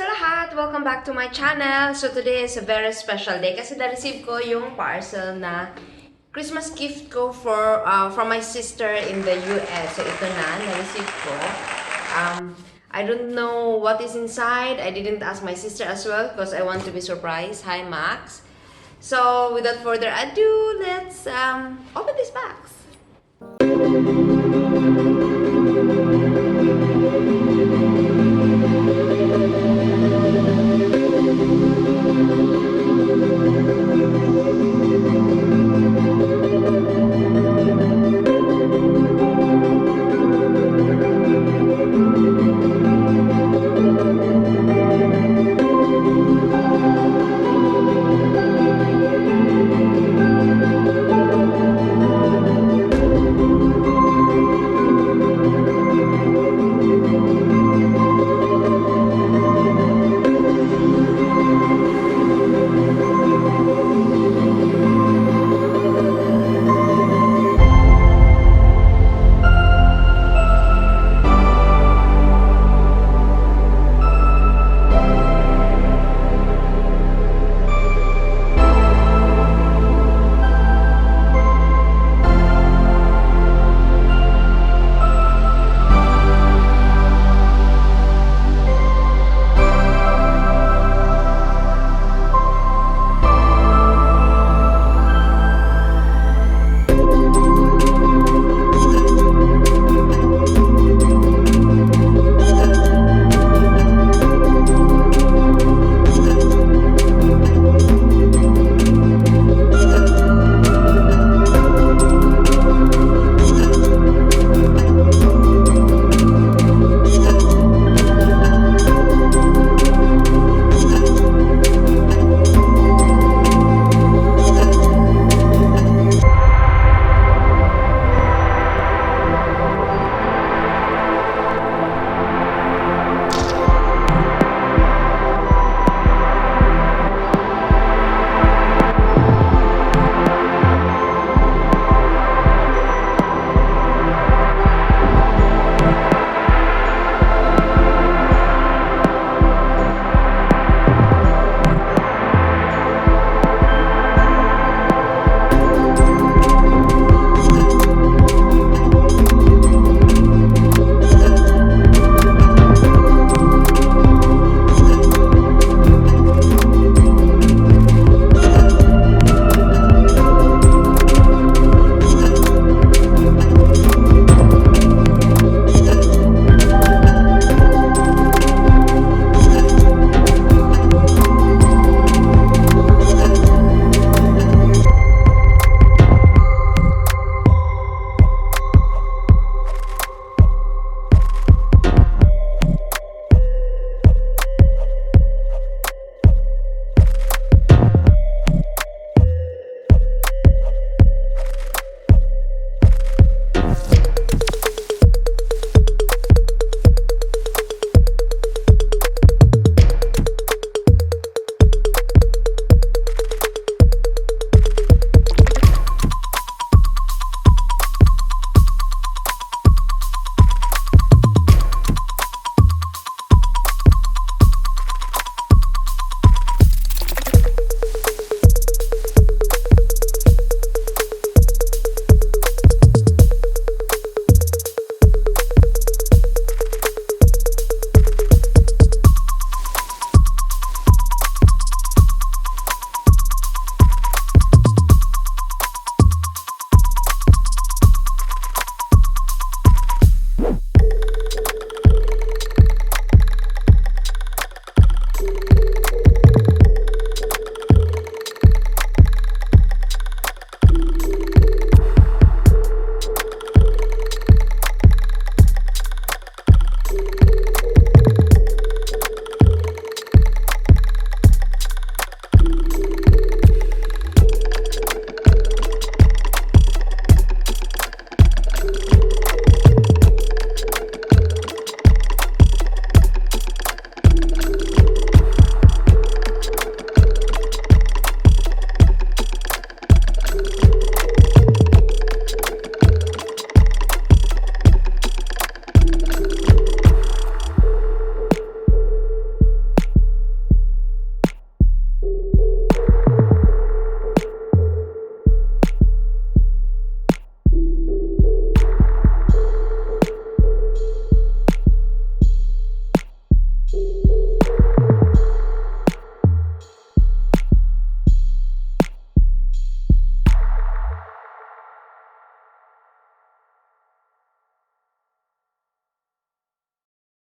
lahat! Welcome back to my channel. So today is a very special day kasi na-receive ko yung parcel na Christmas gift ko from my sister in the US. So ito na-receive ko. I don't know what is inside. I didn't ask my sister as well because I want to be surprised. Hi, Max. So without further ado, let's open this box.